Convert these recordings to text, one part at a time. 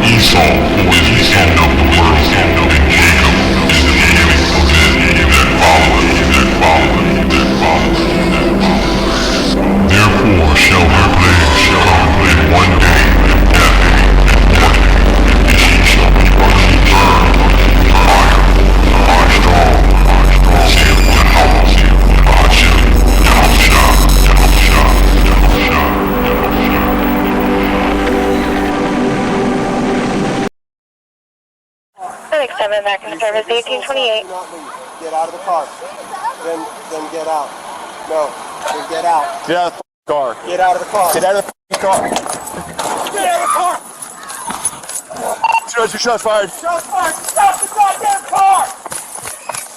Esau was the end of the world, and Jacob is the beginning of it that followeth. Therefore shall her plagues come in one day, that day, and she shall be utterly burned, fire, strong, saith Yahweh, Bahashem, Yahushua. 7 back in service, 1828. Get out of the car. Then get out. No, then get out. Get out of the car. Get out of the car. Get out of the car. Get out of the car. Shots fired. Shots fired. Stop the goddamn car.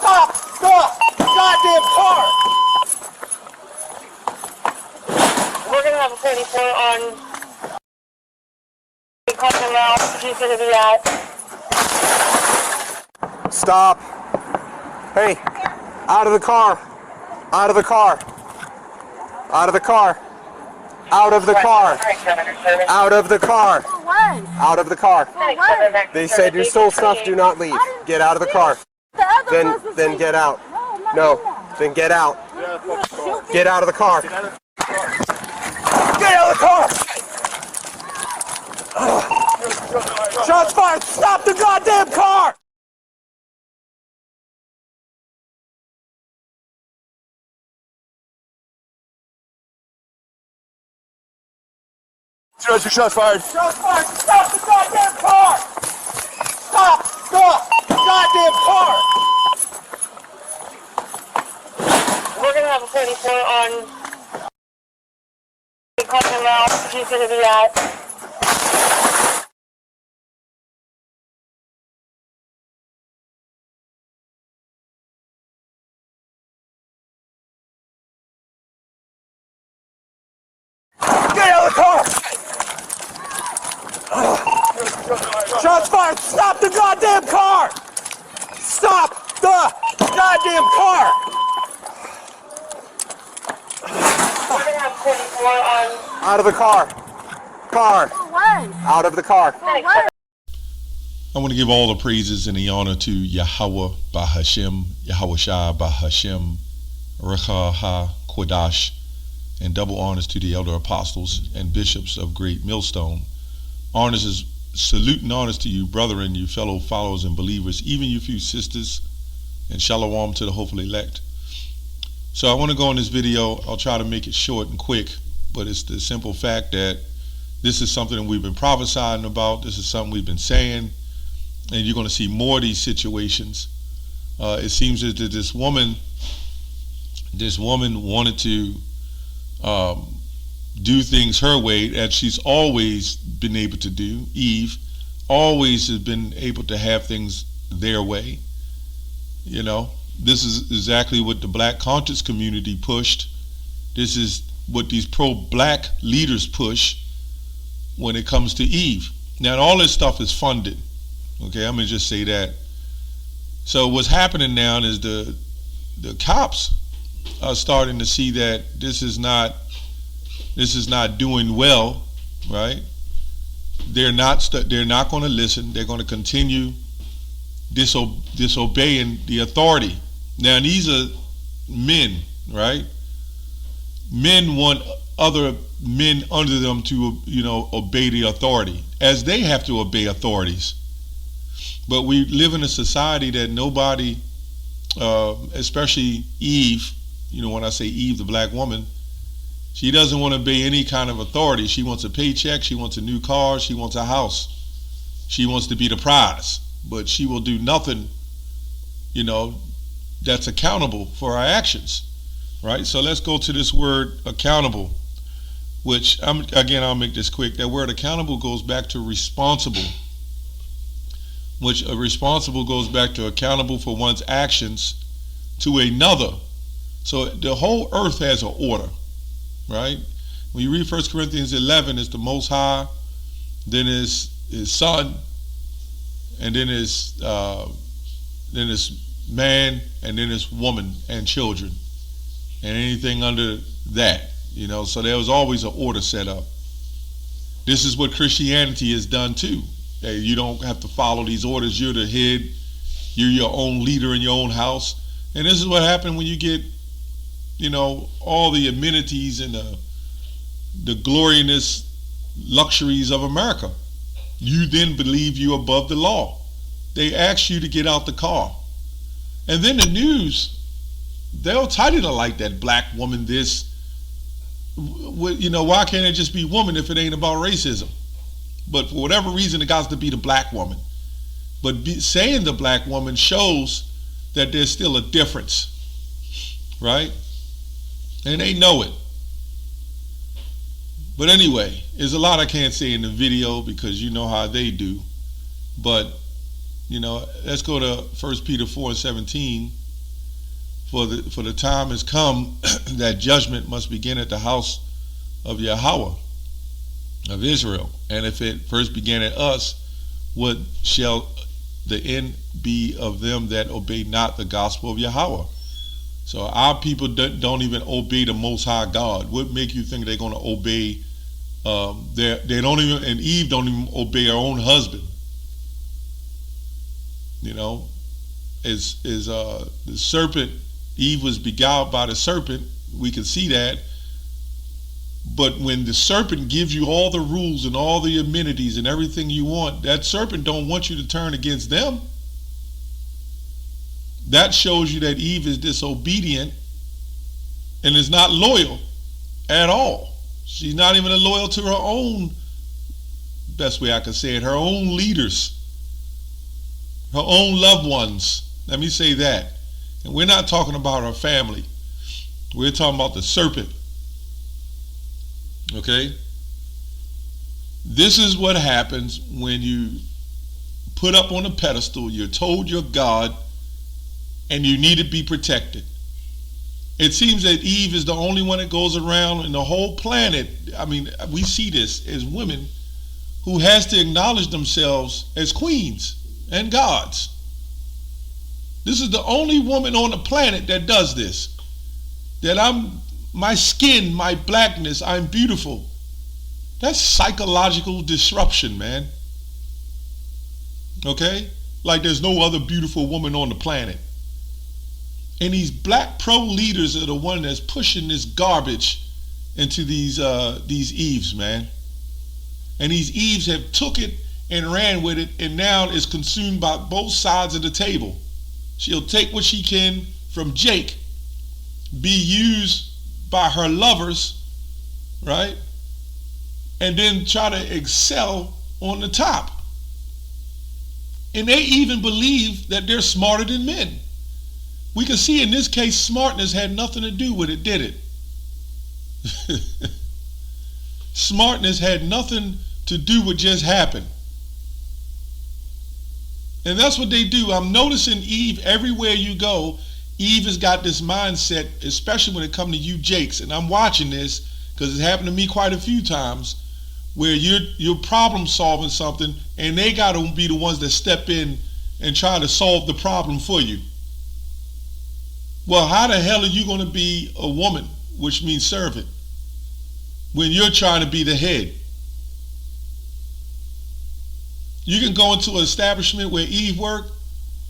Stop the goddamn car. We're going to have a 34 on the Cotton Route. He's going to be at. Stop. Hey, out of the car. Out of the car. Out of the car. Out of the car. Out of the car. Out of the car. They said you stole stuff, do not leave. Get out of the car. Then get out. No, then get out. Get out of the car. Get out of the car! Shots fired! Stop the goddamn car! Shots fired. Shots fired! Stop the goddamn car! Stop the goddamn car! We're going to have a 34 on the Cotton Route. He's going to be at. Get out of the car! Shots fired! Stop the goddamn car! Stop the goddamn car! We're going to have 34 on. Out of the car. Car. Out of the car. I want to give all the praises and the honor to Yahweh Bahashem, Yahushua Bahashem, Recha Ha Kodash, and double honors to the elder apostles and bishops of Great Millstone. Honors is salute and honors to you, brethren, you fellow followers and believers, even you few sisters, and shalom to the hopeful elect. So I want to go in this video. I'll try to make it short and quick, but it's the simple fact that this is something that we've been prophesying about. This is something we've been saying, and you're going to see more of these situations. It seems that this woman wanted to do things her way, as she's always been able to do. Eve always has been able to have things their way. You know, this is exactly what the black conscious community pushed. This is what these pro-black leaders push when it comes to Eve. Now, all this stuff is funded. Okay, I'm gonna just say that. So what's happening now is the KOPS are starting to see that this is not doing well, right? They're not going to listen. They're going to continue disobeying the authority. Now, these are men, right? Men want other men under them to, obey the authority, as they have to obey authorities. But we live in a society that nobody, especially Eve, when I say Eve, the black woman, she doesn't want to obey any kind of authority. She wants a paycheck, she wants a new car, she wants a house. She wants to be the prize, but she will do nothing, that's accountable for her actions, right? So let's go to this word accountable, which, I'll make this quick. That word accountable goes back to responsible, which responsible goes back to accountable for one's actions to another. So the whole earth has an order, right? When you read 1 Corinthians 11, it's the Most High, then it's His Son, and then it's man, and then it's woman and children, and anything under that, so there was always an order set up. This is what Christianity has done too. Hey, you don't have to follow these orders. You're the head. You're your own leader in your own house. And this is what happened when you get, all the amenities and the glorious luxuries of America. You then believe you're above the law. They ask you to get out the car. And then the news, they'll title it like that, black woman this. Why can't it just be woman if it ain't about racism? But for whatever reason, it got to be the black woman. But saying the black woman shows that there's still a difference, right? And they know it. But anyway, there's a lot I can't say in the video because you know how they do. But, let's go to 1 Peter 4:17. For the time has come that judgment must begin at the house of Yahweh, of Israel. And if it first began at us, what shall the end be of them that obey not the gospel of Yahweh? So our people don't even obey the Most High God. What make you think they're going to obey? They don't even, and Eve don't even obey her own husband. Is the serpent? Eve was beguiled by the serpent. We can see that. But when the serpent gives you all the rules and all the amenities and everything you want, that serpent don't want you to turn against them. That shows you that Eve is disobedient and is not loyal at all. She's not even loyal to her own, best way I can say it, her own leaders, her own loved ones. Let me say that. And we're not talking about her family. We're talking about the serpent. Okay? This is what happens when you put up on a pedestal, you're told you're God, and you need to be protected. It seems that Eve is the only one that goes around in the whole planet. I mean, we see this as women who has to acknowledge themselves as queens and gods. This is the only woman on the planet that does this. That my skin, my blackness, I'm beautiful. That's psychological disruption, man. Okay? Like there's no other beautiful woman on the planet. And these black pro leaders are the one that's pushing this garbage into these Eves, man. And these Eves have took it and ran with it, and now it's consumed by both sides of the table. She'll take what she can from Jake, be used by her lovers, right? And then try to excel on the top. And they even believe that they're smarter than men. We can see in this case, smartness had nothing to do with it, did it? Smartness had nothing to do with just happened. And that's what they do. I'm noticing Eve, everywhere you go, Eve has got this mindset, especially when it comes to you Jakes. And I'm watching this because it's happened to me quite a few times where you're problem solving something and they got to be the ones that step in and try to solve the problem for you. Well, how the hell are you going to be a woman, which means servant, when you're trying to be the head? You can go into an establishment where Eve worked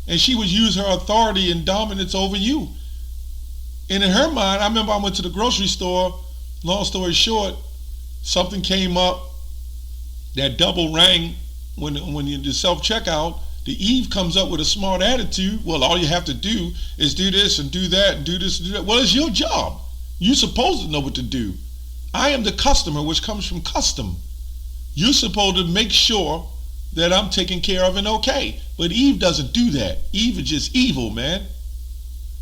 and she would use her authority and dominance over you. And in her mind, I remember I went to the grocery store, long story short, something came up that double rang when you do self-checkout. The Eve comes up with a smart attitude. Well, all you have to do is do this and do that and do this and do that. Well, it's your job. You're supposed to know what to do. I am the customer, which comes from custom. You're supposed to make sure that I'm taken care of and okay. But Eve doesn't do that. Eve is just evil, man.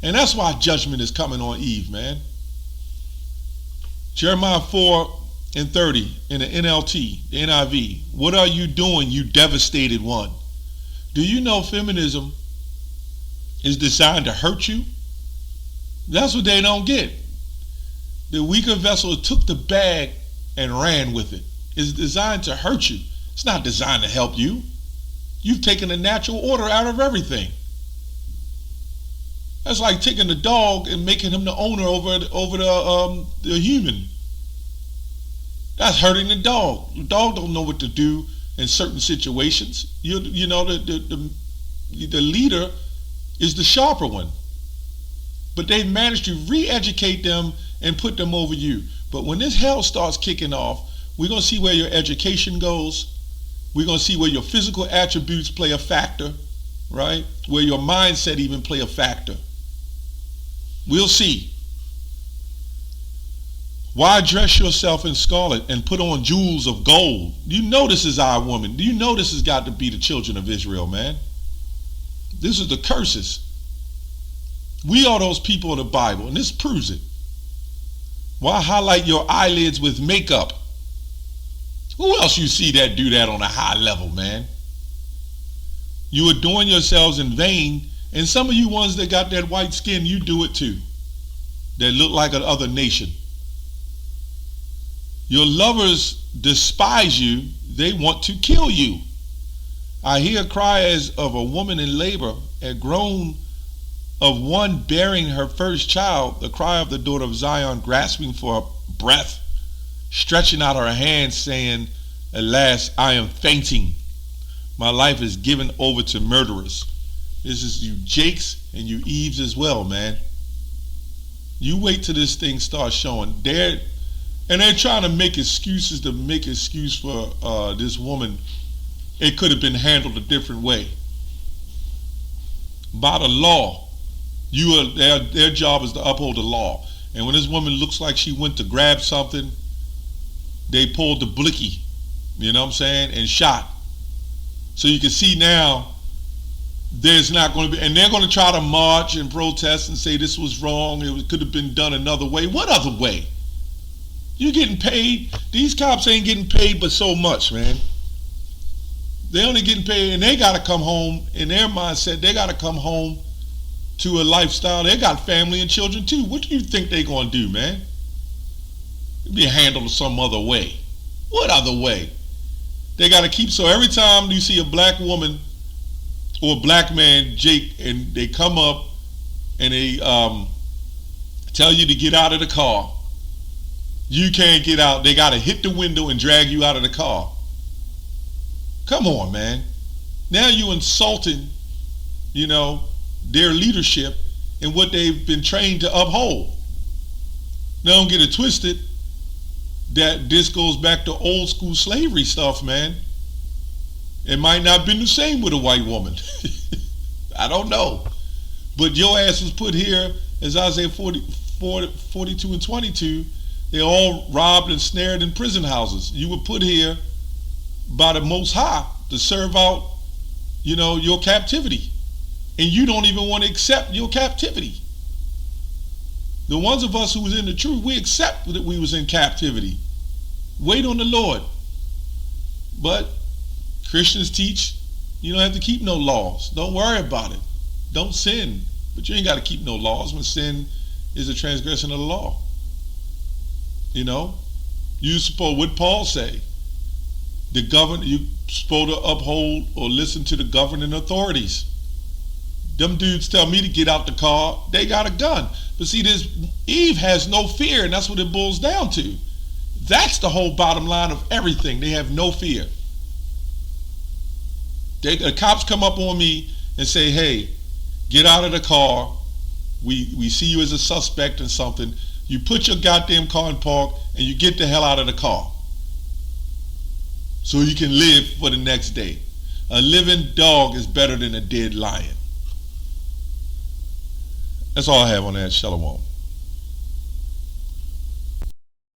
And that's why judgment is coming on Eve, man. Jeremiah 4:30 in the NLT, the NIV. What are you doing, you devastated one? Do you know feminism is designed to hurt you? That's what they don't get. The weaker vessel took the bag and ran with it. It's designed to hurt you. It's not designed to help you. You've taken the natural order out of everything. That's like taking the dog and making him the owner over the human. That's hurting the dog. The dog don't know what to do. in certain situations. You know, the leader is the sharper one. But they've managed to re-educate them and put them over you. But when this hell starts kicking off, we're going to see where your education goes. We're going to see where your physical attributes play a factor, right? Where your mindset even play a factor. We'll see. Why dress yourself in scarlet and put on jewels of gold? Do you know this is our woman? Do you know this has got to be the children of Israel, man? This is the curses. We are those people of the Bible, and this proves it. Why highlight your eyelids with makeup? Who else you see that do that on a high level, man? You adorn yourselves in vain, and some of you ones that got that white skin, you do it too. That look like another nation. Your lovers despise you, they want to kill you. I hear a cry as of a woman in labor, a groan of one bearing her first child, the cry of the daughter of Zion grasping for breath, stretching out her hands saying, alas, I am fainting. My life is given over to murderers. This is you Jakes and you Eves as well, man. You wait till this thing starts showing. They're trying to make excuses to make excuse for this woman. It could have been handled a different way. By the law, their job is to uphold the law. And when this woman looks like she went to grab something, they pulled the blicky, you know what I'm saying, and shot. So you can see now there's not going to be, and they're going to try to march and protest and say this was wrong, it could have been done another way. What other way? You getting paid? These cops ain't getting paid but so much, man. They only getting paid, and they got to come home, in their mindset, they got to come home to a lifestyle. They got family and children too. What do you think they going to do, man? It'll be handled some other way. What other way? They got to keep, so every time you see a black woman or a black man, Jake, and they come up and they tell you to get out of the car, you can't get out. They got to hit the window and drag you out of the car. Come on, man. Now you insulting, you know, their leadership and what they've been trained to uphold. Now don't get it twisted that this goes back to old school slavery stuff, man. It might not have been the same with a white woman. I don't know. But your ass was put here, as Isaiah 42 and 22, they're all robbed and snared in prison houses. You were put here by the Most High to serve out, you know, your captivity. And you don't even want to accept your captivity. The ones of us who was in the truth, we accept that we was in captivity. Wait on the Lord. But Christians teach you don't have to keep no laws. Don't worry about it. Don't sin. But you ain't got to keep no laws when sin is a transgression of the law. You know, you supposed, what Paul say? You supposed to uphold or listen to the governing authorities. Them dudes tell me to get out the car, they got a gun. But see, Eve has no fear, and that's what it boils down to. That's the whole bottom line of everything. They have no fear. The cops come up on me and say, hey, get out of the car. We see you as a suspect in something. You put your goddamn car in park and you get the hell out of the car so you can live for the next day. A living dog is better than a dead lion. That's all I have on that. Shalom.